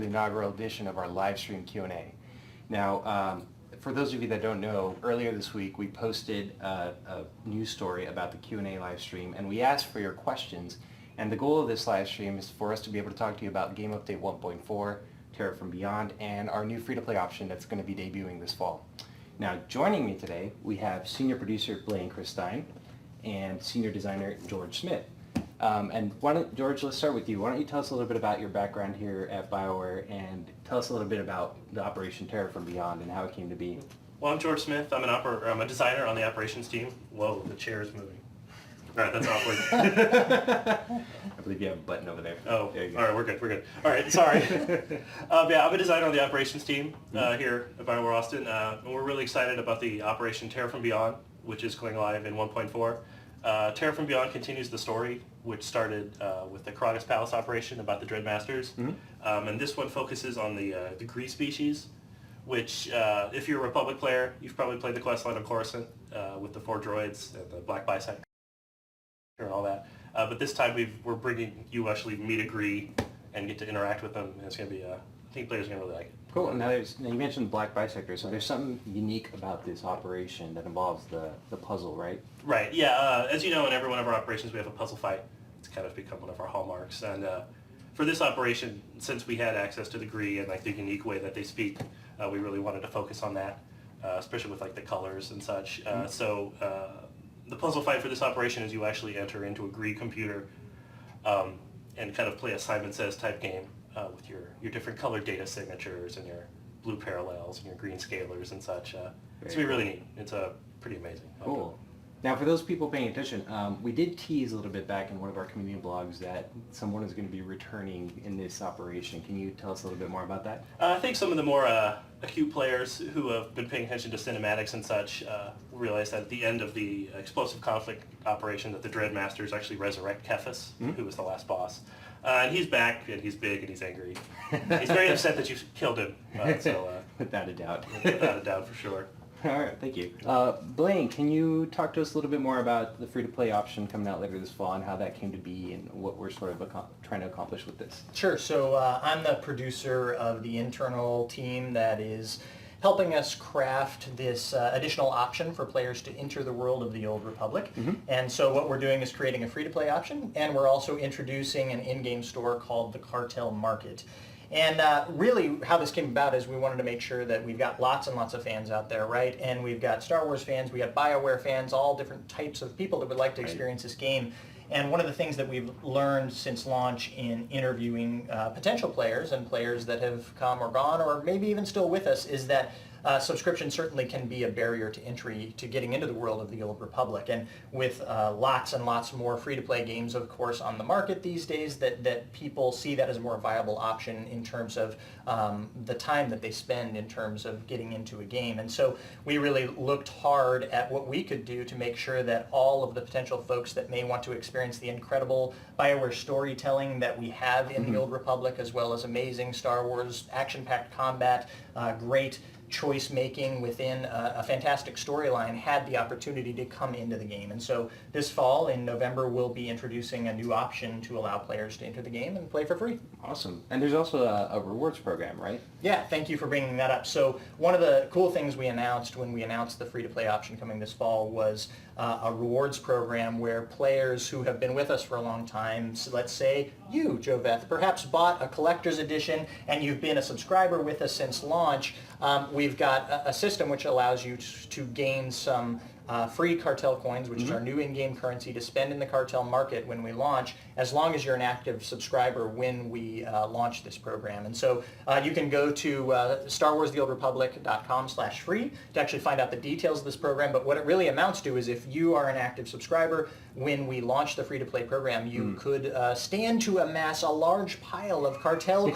the inaugural edition of our live stream Q&A. Now, for those of you that don't know, earlier this week we posted a news story about the Q&A live stream, and we asked for your questions. And the goal of this live stream is for us to be able to talk to you about Game Update 1.4, Terra from Beyond, and our new free-to-play option that's going to be debuting this fall. Now, joining me today, we have senior producer Blaine Christine and senior designer George Smith. And why don't, George, let's start with you. Why don't you tell us a little bit about your background here at BioWare and tell us a little bit about the Operation Terra from Beyond and how it came to be. Well, I'm George Smith. I'm a designer on the operations team. Whoa, the chair is moving. All right, that's awkward. I believe you have a button over there. Oh, there you go. All right, we're good. All right, sorry. Yeah, I'm a designer on the operations team here at BioWare Austin. And we're really excited about the Operation Terra from Beyond, which is going live in 1.4. Terra from Beyond continues the story, which started with the Karagas Palace operation about the Dreadmasters. And this one focuses on the Gree species, which, if you're a Republic player, you've probably played the questline of Coruscant with the 4 droids and the Black Bisect and all that. But this time we're bringing you actually meet a Gree and get to interact with them, and it's going to be, I think players are going to really like it. Cool. And now you mentioned Black Bisector, so there's something unique about this operation that involves the puzzle, right? Right, yeah. As you know, in every one of our operations we have a puzzle fight. It's kind of become one of our hallmarks. And for this operation, since we had access to the Gree and like the unique way that they speak, we really wanted to focus on that, especially with like the colors and such. So the puzzle fight for this operation is you actually enter into a Gree computer and kind of play a Simon Says type game with your different color data signatures and your blue parallels and your green scalars and such. It's going to be really neat. It's pretty amazing. Cool. Now, for those people paying attention, we did tease a little bit back in one of our community blogs that someone is going to be returning in this operation. Can you tell us a little bit more about that? I think some of the more acute players who have been paying attention to cinematics and such realize that at the end of the explosive conflict operation that the Dreadmasters actually resurrect Kephas, who was the last boss. And he's back, and he's big, and he's angry. He's very upset that you killed him. Without a doubt. Without a doubt, for sure. All right, thank you. Blaine, can you talk to us a little bit more about the free-to-play option coming out later this fall and how that came to be and what we're sort of trying to accomplish with this? Sure. So I'm the producer of the internal team that is helping us craft this additional option for players to enter the world of the Old Republic. And so what we're doing is creating a free-to-play option, and we're also introducing an in-game store called the Cartel Market. And really how this came about is we wanted to make sure that we've got lots and lots of fans out there, right? And we've got Star Wars fans, we got BioWare fans, all different types of people that would like to experience this game. And one of the things that we've learned since launch in interviewing potential players and players that have come or gone or maybe even still with us is that subscription certainly can be a barrier to entry to getting into the world of the Old Republic. And with lots and lots more free-to-play games, of course, on the market these days, that people see that as a more viable option in terms of the time that they spend in terms of getting into a game. And so we really looked hard at what we could do to make sure that all of the potential folks that may want to experience the incredible BioWare storytelling that we have in the Old Republic, as well as amazing Star Wars action-packed combat, great choice making within a fantastic storyline, had the opportunity to come into the game. And so this fall in November we'll be introducing a new option to allow players to enter the game and play for free. Awesome. And there's also a rewards program, right? Yeah, thank you for bringing that up. So one of the cool things we announced when we announced the free-to-play option coming this fall was a rewards program where players who have been with us for a long time, so let's say you, Joveth, perhaps bought a collector's edition and you've been a subscriber with us since launch, we've got a system which allows you to gain some free cartel coins, which is our new in-game currency to spend in the cartel market when we launch, as long as you're an active subscriber when we launch this program. And so you can go to StarWarsTheOldRepublic.com/free to actually find out the details of this program. But what it really amounts to is if you are an active subscriber, when we launch the free-to-play program, you could stand to amass a large pile of cartel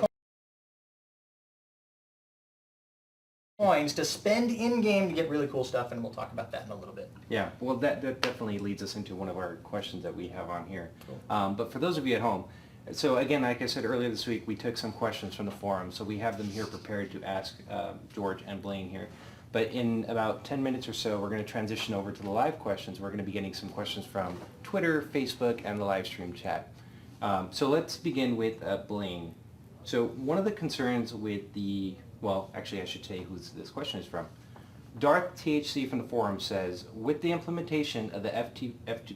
coins to spend in-game to get really cool stuff, and we'll talk about that in a little bit. Yeah, well that definitely leads us into one of our questions that we have on here. Cool. But for those of you at home, so again, like I said earlier this week, we took some questions from the forum, so we have them here prepared to ask George and Blaine here. But in about 10 minutes or so, we're going to transition over to the live questions. We're going to be getting some questions from Twitter, Facebook, and the live stream chat. So let's begin with Blaine. So one of the concerns with well, actually I should say who this question is from. Darth THC from the forum says, with the implementation of the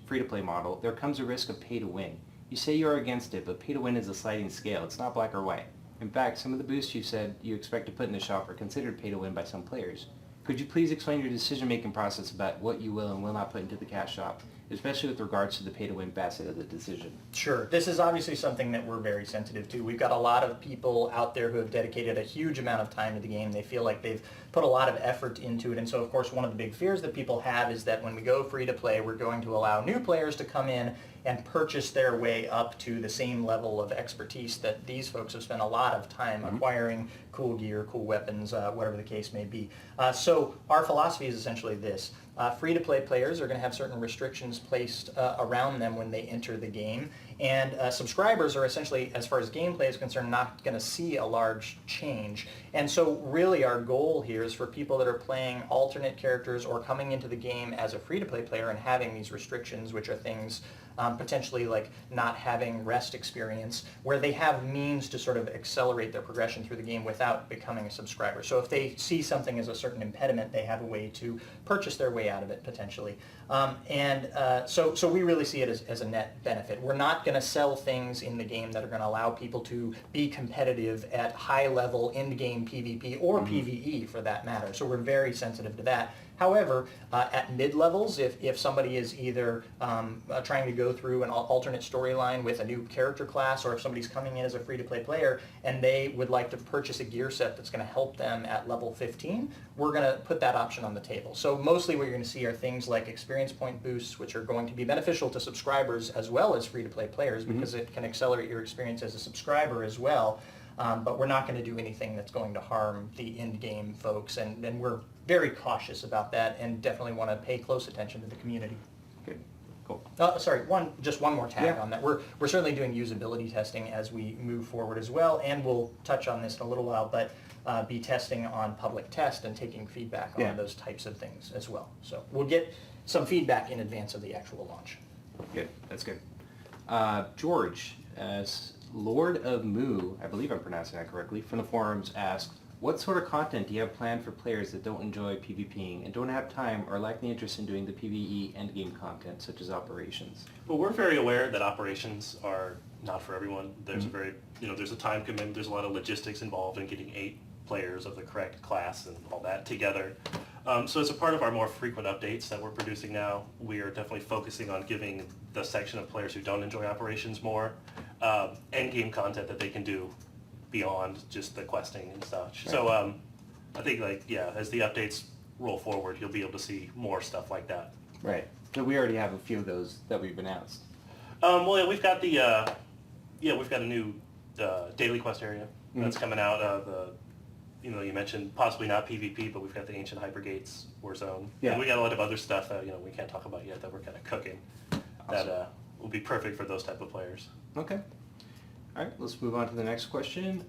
free-to-play model, there comes a risk of pay-to-win. You say you are against it, but pay-to-win is a sliding scale. It's not black or white. In fact, some of the boosts you said you expect to put in the shop are considered pay-to-win by some players. Could you please explain your decision-making process about what you will and will not put into the cash shop, especially with regards to the pay-to-win facet of the decision? Sure. This is obviously something that we're very sensitive to. We've got a lot of people out there who have dedicated a huge amount of time to the game. They feel like they've put a lot of effort into it. And so, of course, one of the big fears that people have is that when we go free to play, we're going to allow new players to come in and purchase their way up to the same level of expertise that these folks have spent a lot of time acquiring cool gear, cool weapons, whatever the case may be. So our philosophy is essentially this. Free-to-play players are going to have certain restrictions placed around them when they enter the game, and subscribers are essentially, as far as gameplay is concerned, not going to see a large change. And so really our goal here is for people that are playing alternate characters or coming into the game as a free-to-play player and having these restrictions, which are things potentially like not having rest experience, where they have means to sort of accelerate their progression through the game without becoming a subscriber. So if they see something as a certain impediment, they have a way to purchase their way out of it potentially. So we really see it as a net benefit. We're not going to sell things in the game that are going to allow people to be competitive at high level in-game PvP or PvE for that matter. So we're very sensitive to that. However, at mid-levels, if somebody is either trying to go through an alternate storyline with a new character class, or if somebody's coming in as a free-to-play player and they would like to purchase a gear set that's going to help them at level 15, we're going to put that option on the table. So mostly what you're going to see are things like experience point boosts, which are going to be beneficial to subscribers as well as free-to-play players, because it can accelerate your experience as a subscriber as well. But we're not going to do anything that's going to harm the in-game folks, and we're very cautious about that and definitely want to pay close attention to the community. Good, cool. Sorry, just one more tag on that. We're certainly doing usability testing as we move forward as well, and we'll touch on this in a little while, but be testing on public test and taking feedback on those types of things as well. So we'll get some feedback in advance of the actual launch. Good, that's good. George, as Lord of Moo, I believe I'm pronouncing that correctly, from the forums asked, what sort of content do you have planned for players that don't enjoy PvPing and don't have time or lack the interest in doing the PvE endgame content, such as operations? Well, we're very aware that operations are not for everyone. There's there's a time commitment, there's a lot of logistics involved in getting 8 players of the correct class and all that together. So as a part of our more frequent updates that we're producing now, we are definitely focusing on giving the section of players who don't enjoy operations more end-game content that they can do beyond just the questing and such. Right. So I think as the updates roll forward, you'll be able to see more stuff like that. Right. So we already have a few of those that we've announced. We've got we've got a new daily quest area that's coming out. You mentioned possibly not PvP, but we've got the Ancient Hypergates War Zone. Yeah. And we got a lot of other stuff that we can't talk about yet that we're kind of cooking. Awesome. That will be perfect for those type of players. Okay. All right, let's move on to the next question.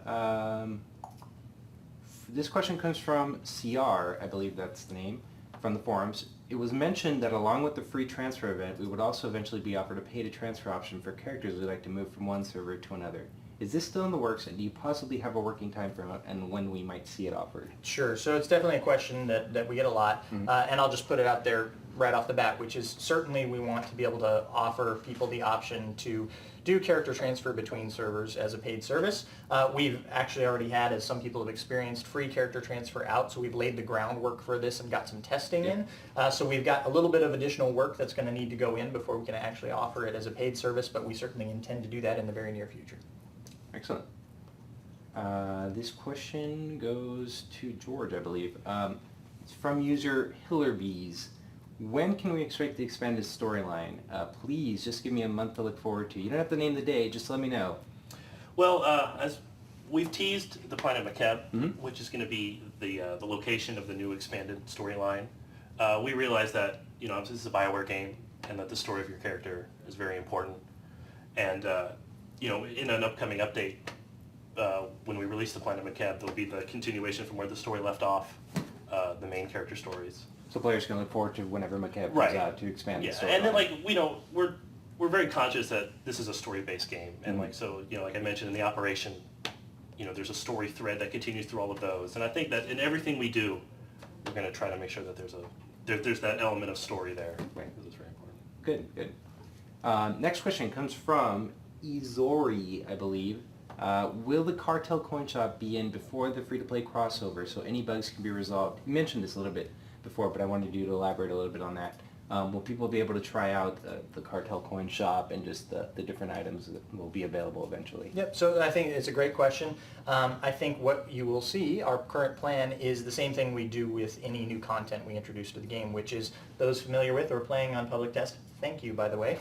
This question comes from CR, I believe that's the name, from the forums. It was mentioned that along with the free transfer event, we would also eventually be offered a pay-to-transfer option for characters we'd like to move from one server to another. Is this still in the works, and do you possibly have a working time frame and when we might see it offered? Sure. So it's definitely a question that we get a lot, and I'll just put it out there right off the bat, which is certainly we want to be able to offer people the option to do character transfer between servers as a paid service. We've actually already had, as some people have experienced, free character transfer out, so we've laid the groundwork for this and got some testing in. So we've got a little bit of additional work that's going to need to go in before we can actually offer it as a paid service, but we certainly intend to do that in the very near future. Excellent. This question goes to George, I believe. It's from user Hillerbees. When can we expect the expanded storyline? Please, just give me a month to look forward to. You don't have to name the day, just let me know. Well, as we've teased the planet Makeb, which is going to be the location of the new expanded storyline. We realize that, this is a BioWare game, and that the story of your character is very important. And, in an upcoming update, when we release the planet Makeb, there'll be the continuation from where the story left off, the main character stories. So players can look forward to whenever Makeb comes out to expand the story. And then we're very conscious that this is a story-based game, and like I mentioned in the operation, there's a story thread that continues through all of those. And I think that in everything we do, we're going to try to make sure that there's that element of story there. Right. Because it's very important. Good, good. Next question comes from Izori, I believe. Will the Cartel Coin Shop be in before the free-to-play crossover so any bugs can be resolved? You mentioned this a little bit before, but I wanted you to elaborate a little bit on that. Will people be able to try out the Cartel Coin Shop and just the different items that will be available eventually? Yep, so I think it's a great question. I think what you will see, our current plan is the same thing we do with any new content we introduce to the game, which is those familiar with or playing on public test, thank you by the way,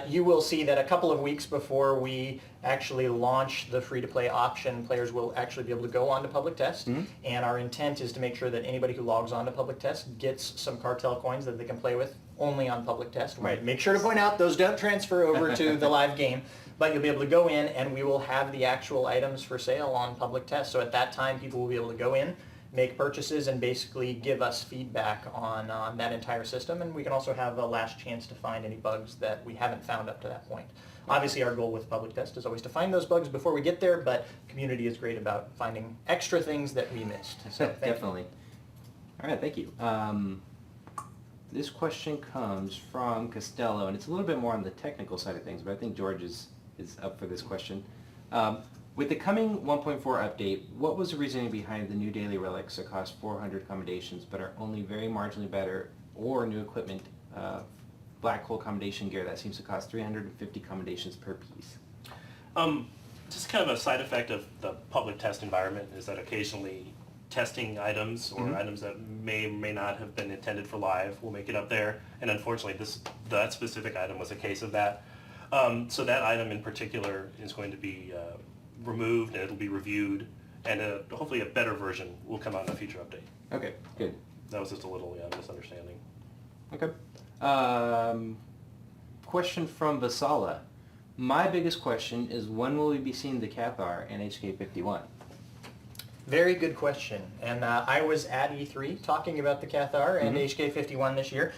you will see that a couple of weeks before we actually launch the free-to-play option, players will actually be able to go on to public test, and our intent is to make sure that anybody who logs on to public test gets some Cartel coins that they can play with only on public test. Right. Make sure to point out those don't transfer over to the live game, but you'll be able to go in and we will have the actual items for sale on public test. So at that time, people will be able to go in, make purchases, and basically give us feedback on that entire system. And we can also have a last chance to find any bugs that we haven't found up to that point. Obviously, our goal with public test is always to find those bugs before we get there, but community is great about finding extra things that we missed. So thank Definitely. All right, thank you. This question comes from Costello, and it's a little bit more on the technical side of things, but I think George is up for this question. With the coming 1.4 update, what was the reasoning behind the new daily relics that cost 400 commendations but are only very marginally better, or new equipment, black hole commendation gear that seems to cost 350 commendations per piece? Just kind of a side effect of the public test environment is that occasionally testing items or items that may or may not have been intended for live will make it up there, and unfortunately that specific item was a case of that. So that item in particular is going to be removed, and it'll be reviewed, and hopefully a better version will come out in a future update. Okay, good. That was just a little misunderstanding. Okay. Question from Vasala. My biggest question is, when will we be seeing the Cathar and HK51? Very good question. And I was at E3 talking about the Cathar and HK51 this year.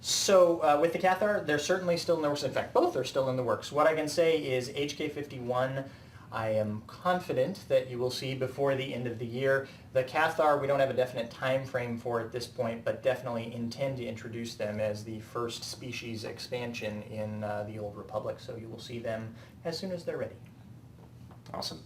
So with the Cathar, they're certainly still in the works. In fact, both are still in the works. What I can say is HK51, I am confident that you will see before the end of the year. The Cathar, we don't have a definite time frame for at this point, but definitely intend to introduce them as the first species expansion in the Old Republic. So you will see them as soon as they're ready. Awesome.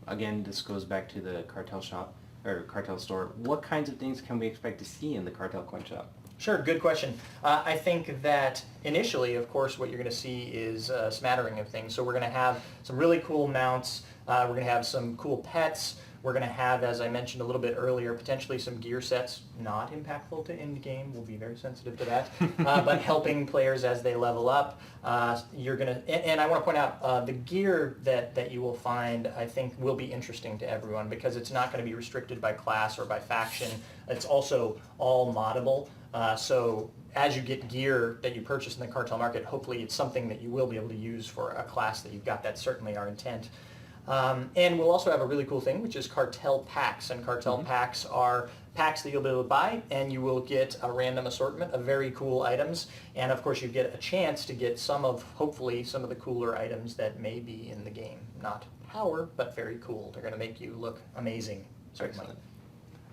Again, this goes back to the Cartel Shop, or Cartel Store. What kinds of things can we expect to see in the Cartel Coin Shop? Sure, good question. I think that initially, of course, what you're going to see is a smattering of things. So we're going to have some really cool mounts. We're going to have some cool pets. We're going to have, as I mentioned a little bit earlier, potentially some gear sets, not impactful to end game. We'll be very sensitive to that, but helping players as they level up. You're going to, and I want to point out, the gear that you will find, I think, will be interesting to everyone because it's not going to be restricted by class or by faction. It's also all moddable. So as you get gear that you purchase in the cartel market, hopefully it's something that you will be able to use for a class that you've got. That's certainly our intent. And we'll also have a really cool thing, which is cartel packs. And cartel packs are packs that you'll be able to buy, and you will get a random assortment of very cool items. And of course, you get a chance to get hopefully some of the cooler items that may be in the game. Not power, but very cool. They're going to make you look amazing, certainly. Excellent.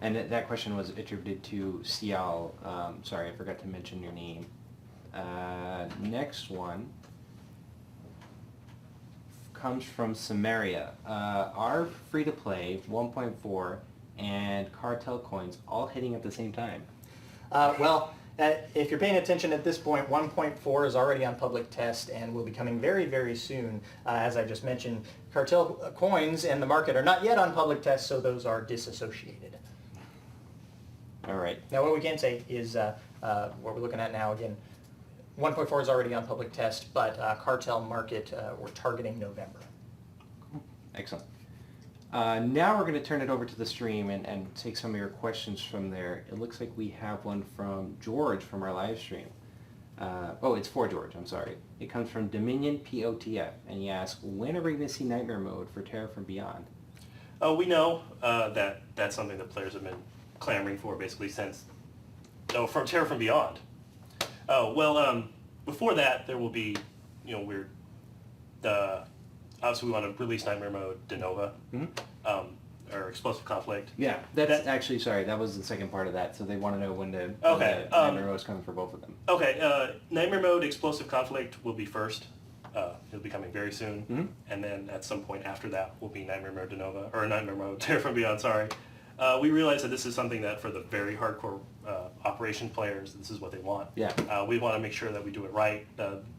And that question was attributed to Sial. Sorry, I forgot to mention your name. Next one comes from Samaria. Are free-to-play 1.4 and cartel coins all hitting at the same time? If you're paying attention at this point, 1.4 is already on public test and will be coming very, very soon. As I just mentioned, cartel coins and the market are not yet on public test, so those are disassociated. All right. Now, what we can say is what we're looking at now, again, 1.4 is already on public test, but cartel market, we're targeting November. Excellent. Now we're going to turn it over to the stream and take some of your questions from there. It looks like we have one from George from our live stream. It's for George, I'm sorry. It comes from Dominion POTF, and he asks, when are we going to see Nightmare Mode for Terra from Beyond? We know that that's something that players have been clamoring for basically since, from Terra from Beyond. Before that there will be, obviously we want to release Nightmare Mode de novo, or Explosive Conflict. Yeah, that's actually, sorry, that was the second part of that. So they want to know when the Okay, Nightmare Mode is coming for both of them. Okay, Nightmare Mode Explosive Conflict will be first. It'll be coming very soon, and then at some point after that will be Nightmare Mode de novo, or Nightmare Mode Terror from Beyond. Sorry. We realize that this is something that for the very hardcore operation players, this is what they want. Yeah. We want to make sure that we do it right.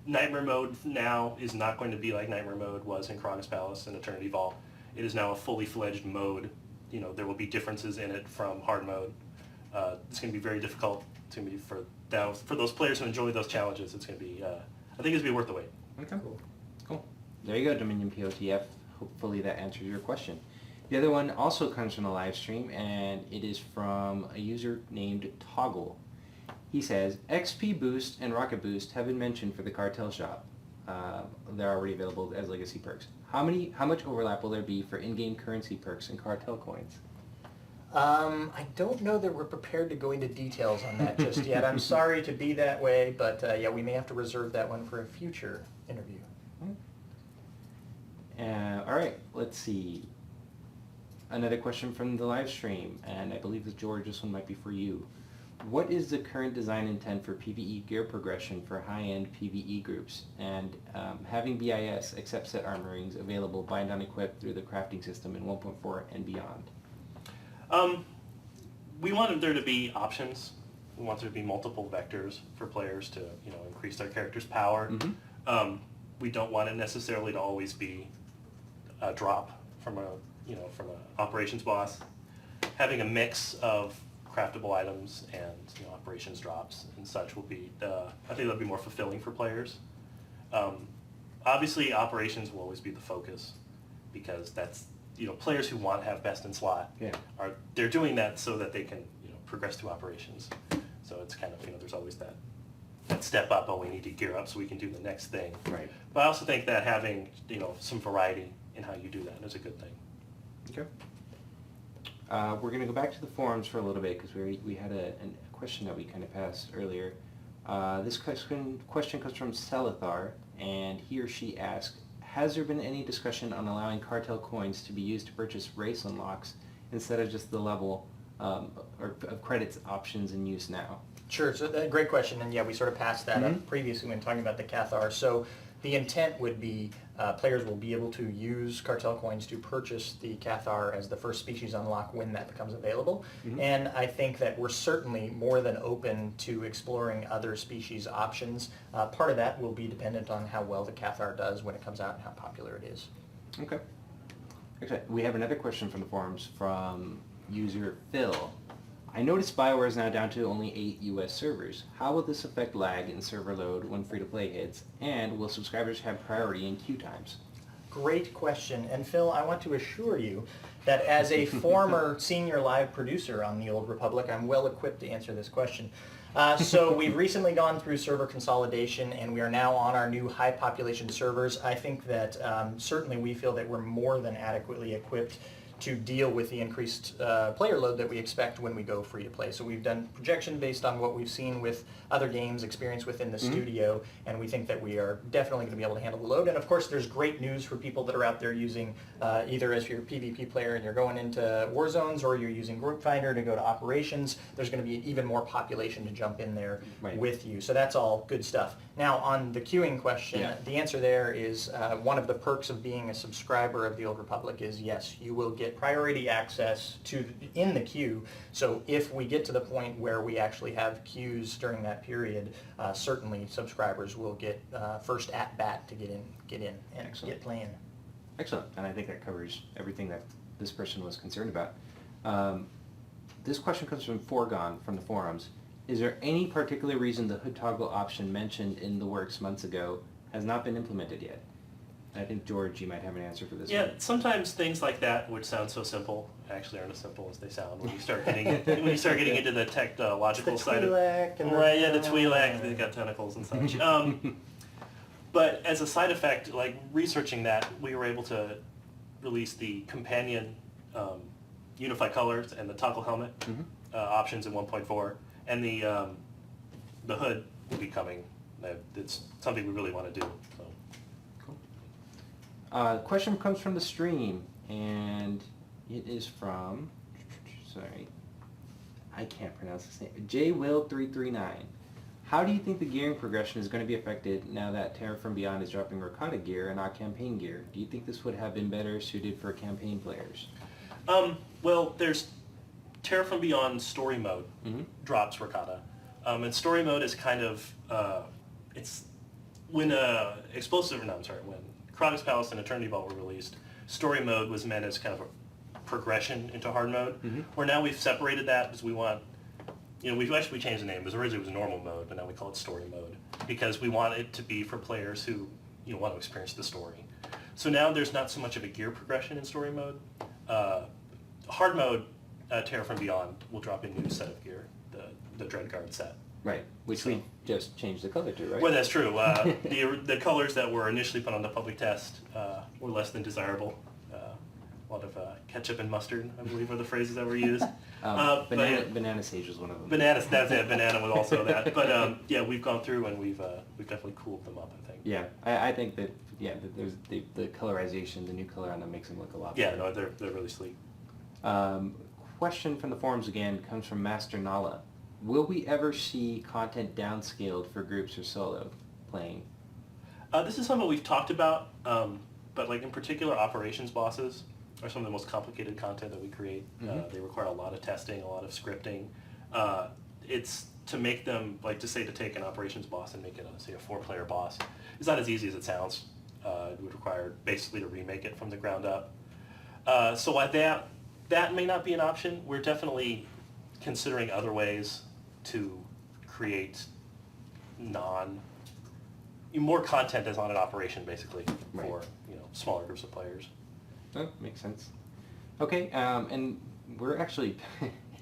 Nightmare Mode now is not going to be like Nightmare Mode was in Krog's Palace and Eternity Vault. It is now a fully fledged mode. You know, there will be differences in it from hard mode. It's going to be very difficult to me for those players who enjoy those challenges. It's going to be, I think it's going to be worth the wait. Okay. Cool. There you go, Dominion POTF. Hopefully that answers your question. The other one also comes from the live stream, and it is from a user named Toggle. He says, XP Boost and Rocket Boost have been mentioned for the Cartel Shop. They're already available as legacy perks. How much overlap will there be for in-game currency perks and Cartel coins? I don't know that we're prepared to go into details on that just yet. I'm sorry to be that way, but yeah, we may have to reserve that one for a future interview. All right, let's see. Another question from the live stream, and I believe that George, this one might be for you. What is the current design intent for PvE gear progression for high-end PvE groups, and having BIS accept set armor rings available bind on equip through the crafting system in 1.4 and beyond? We wanted there to be options. We want there to be multiple vectors for players to, increase their character's power. We don't want it necessarily to always be a drop from a operations boss. Having a mix of craftable items and operations drops and such will be, I think that'll be more fulfilling for players. Obviously, operations will always be the focus because that's players who want to have best in slot they're doing that so that they can progress through operations. So it's kind of there's always that step up. Oh, we need to gear up so we can do the next thing. Right. But I also think that having some variety in how you do that is a good thing. Okay. We're going to go back to the forums for a little bit because we had a question that we kind of passed earlier. This question comes from SWTOR, and he or she asked, has there been any discussion on allowing cartel coins to be used to purchase race unlocks instead of just the level or of credits options in use now? Sure, so great question, and yeah, we sort of passed that up previously when talking about the Cathar. So the intent would be players will be able to use cartel coins to purchase the Cathar as the first species unlock when that becomes available. And I think that we're certainly more than open to exploring other species options. Part of that will be dependent on how well the Cathar does when it comes out and how popular it is. Okay. Actually, we have another question from the forums from user Phil. I noticed BioWare is now down to only 8 US servers. How will this affect lag and server load when free-to-play hits? And will subscribers have priority in queue times? Great question. And Phil, I want to assure you that as a former senior live producer on the Old Republic, I'm well equipped to answer this question. So we've recently gone through server consolidation, and we are now on our new high population servers. I think that certainly we feel that we're more than adequately equipped to deal with the increased player load that we expect when we go free to play. So we've done projection based on what we've seen with other games, experience within the studio, and we think that we are definitely going to be able to handle the load. And of course, there's great news for people that are out there using either as your PvP player and you're going into war zones, or you're using Group Finder to go to operations. There's going to be even more population to jump in there with you. So that's all good stuff. Now, on the queuing question, the answer there is one of the perks of being a subscriber of the Old Republic is yes, you will get priority access to in the queue. So if we get to the point where we actually have queues during that period, certainly subscribers will get first at bat to get in and get playing. Excellent, and I think that covers everything that this person was concerned about. This question comes from Foregone from the forums. Is there any particular reason the hood toggle option mentioned in the works months ago has not been implemented yet? I think, George, you might have an answer for this one. Yeah, sometimes things like that, which sound so simple, actually aren't as simple as they sound when you start getting into the technological side of it. Right, yeah, the Twi'lek, they got tentacles and such. But as a side effect, like researching that, we were able to release the companion unified colors and the toggle helmet options in 1.4, and the hood will be coming. It's something we really want to do. So. Question comes from the stream, and it is from, sorry, I can't pronounce his name, JWill339. How do you think the gearing progression is going to be affected now that Terra from Beyond is dropping Rakata gear and not campaign gear? Do you think this would have been better suited for campaign players? Well, there's Terra from Beyond story mode drops Rakata. And story mode is kind of, it's when when Kratos Palace and Eternity Vault were released, story mode was meant as kind of a progression into hard mode, where now we've separated that because we want, we've actually changed the name. Originally it was normal mode, but now we call it story mode because we want it to be for players who want to experience the story. So now there's not so much of a gear progression in story mode. Hard mode, Terra from Beyond will drop a new set of gear, the Dreadguard set. Right, which we just changed the color to, right? Well, that's true. The colors that were initially put on the public test were less than desirable. A lot of ketchup and mustard, I believe, are the phrases that were used. Banana Sage was one of them. Bananas, that's it. Banana was also that. But yeah, we've gone through and we've definitely cooled them up, I think. Yeah, I think that that there's the colorization, the new color on them makes them look a lot better. Yeah, no, they're really sleek. Question from the forums again comes from Master Nala. Will we ever see content downscaled for groups or solo playing? This is something we've talked about, but like in particular, operations bosses are some of the most complicated content that we create. They require a lot of testing, a lot of scripting. It's to make them, to take an operations boss and make it, say, a 4-player boss. It's not as easy as it sounds. It would require basically to remake it from the ground up. So while that may not be an option, we're definitely considering other ways to create more content as on an operation, basically, for smaller groups of players. Oh, makes sense. Okay, and we're actually,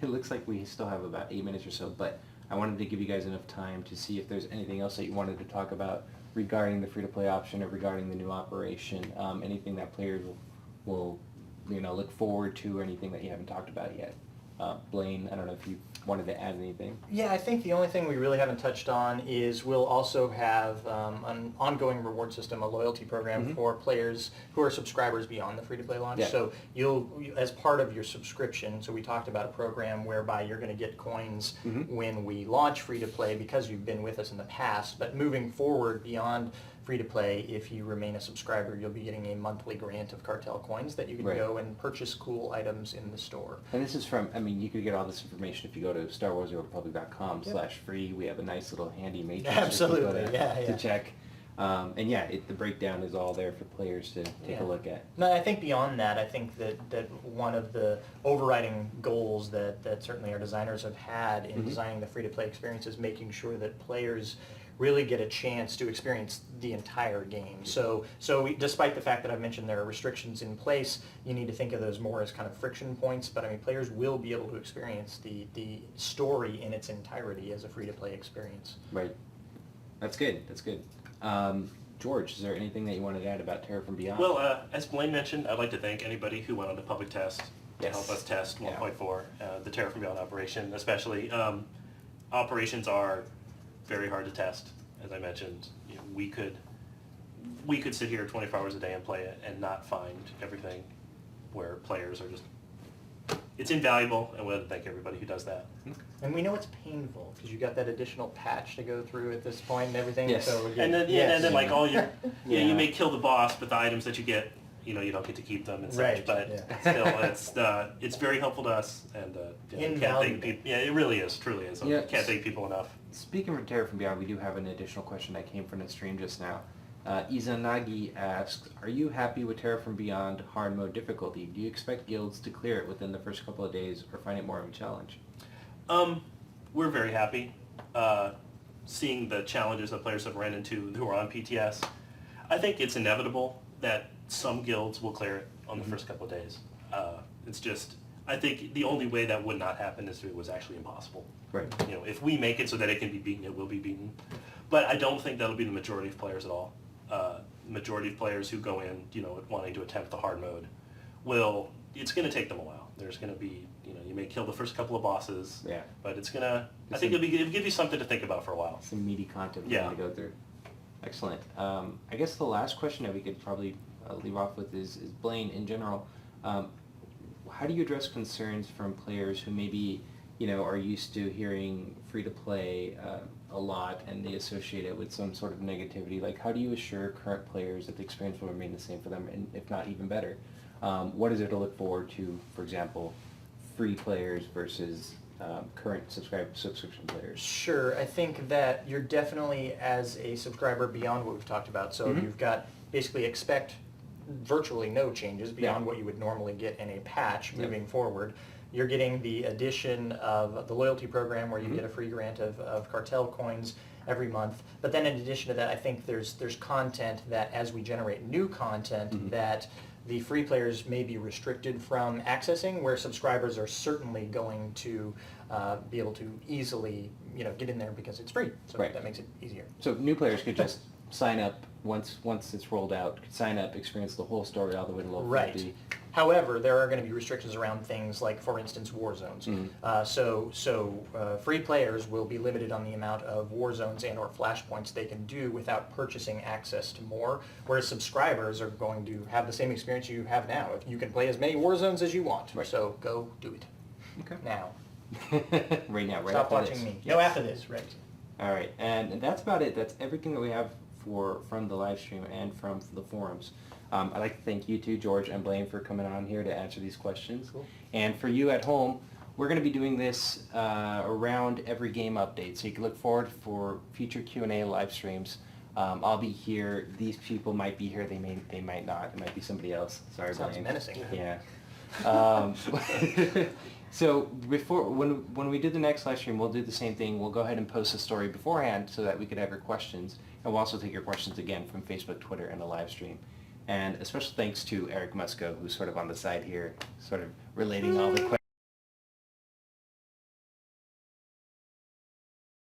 it looks like we still have about 8 minutes or so, but I wanted to give you guys enough time to see if there's anything else that you wanted to talk about regarding the free-to-play option or regarding the new operation, anything that players will look forward to, or anything that you haven't talked about yet. Blaine, I don't know if you wanted to add anything. Yeah, I think the only thing we really haven't touched on is we'll also have an ongoing reward system, a loyalty program for players who are subscribers beyond the free-to-play launch. Yeah. So as part of your subscription, so we talked about a program whereby you're going to get coins when we launch free-to-play because you've been with us in the past, but moving forward beyond free-to-play, if you remain a subscriber, you'll be getting a monthly grant of cartel coins that you can go and purchase cool items in the store. And this is from, you could get all this information if you go to StarWarsRepublic.com/free. We have a nice little handy matrix Absolutely, to check. And the breakdown is all there for players to take a look at. No, I think beyond that, I think that one of the overriding goals that certainly our designers have had in designing the free-to-play experience is making sure that players really get a chance to experience the entire game. So despite the fact that I've mentioned there are restrictions in place, you need to think of those more as kind of friction points, but players will be able to experience the story in its entirety as a free-to-play experience. Right. That's good. George, is there anything that you wanted to add about Terra from Beyond? Well, as Blaine mentioned, I'd like to thank anybody who went on the public test to help us test 1.4, the Terra from Beyond operation especially. Operations are very hard to test, as I mentioned. We could sit here 24 hours a day and play it and not find everything where players are just, it's invaluable, and we want to thank everybody who does that. And we know it's painful because you got that additional patch to go through at this point and everything. Yes. So And then all your, you may kill the boss, but the items that you get, you don't get to keep them and such. Right, But still, it's very helpful to us, and can't thank people. Yeah, it really is, truly is. Yeah. Can't thank people enough. Speaking of Terra from Beyond, we do have an additional question that came from the stream just now. Izanagi asks, are you happy with Terra from Beyond hard mode difficulty? Do you expect guilds to clear it within the first couple of days or find it more of a challenge? We're very happy seeing the challenges that players have ran into who are on PTS. I think it's inevitable that some guilds will clear it on the first couple of days. It's just, I think the only way that would not happen is if it was actually impossible. Right. If we make it so that it can be beaten, it will be beaten. But I don't think that'll be the majority of players at all. Majority of players who go in, wanting to attempt the hard mode, it's going to take them a while. There's going to be, you may kill the first couple of bosses, but it's going to, I think it'll give you something to think about for a while. Some meaty content to go through. Excellent. I guess the last question that we could probably leave off with is Blaine, in general, how do you address concerns from players who maybe, are used to hearing free-to-play a lot and they associate it with some sort of negativity? Like, how do you assure current players that the experience will remain the same for them, and if not even better? What is there to look forward to, for example, free players versus current subscription players? Sure, I think that you're definitely, as a subscriber, beyond what we've talked about. So you've got basically expect virtually no changes beyond what you would normally get in a patch moving forward. You're getting the addition of the loyalty program where you get a free grant of cartel coins every month. But then in addition to that, I think there's content that as we generate new content that the free players may be restricted from accessing, where subscribers are certainly going to be able to easily get in there because it's free. So that makes it easier. So new players could just sign up once it's rolled out, could sign up, experience the whole story all the way to level 50. However, there are going to be restrictions around things like, for instance, war zones. Free players will be limited on the amount of war zones and or flashpoints they can do without purchasing access to more, whereas subscribers are going to have the same experience you have now. If you can play as many war zones as you want, so go do it. Okay. Now. Right now, right Stop after watching this. me. No, after this, right. All right, and that's about it. That's everything that we have from the live stream and from the forums. I'd like to thank you two, George and Blaine, for coming on here to answer these questions. Cool. And for you at home, we're going to be doing this around every game update, so you can look forward for future Q&A live streams. I'll be here. These people might be here. They might not. It might be somebody else. Sorry, Sounds Blaine. menacing. Yeah. So when we do the next live stream, we'll do the same thing. We'll go ahead and post a story beforehand so that we could have your questions, and we'll also take your questions again from Facebook, Twitter, and the live stream. And a special thanks to Eric Musco, who's sort of on the side here, sort of relating all the questions.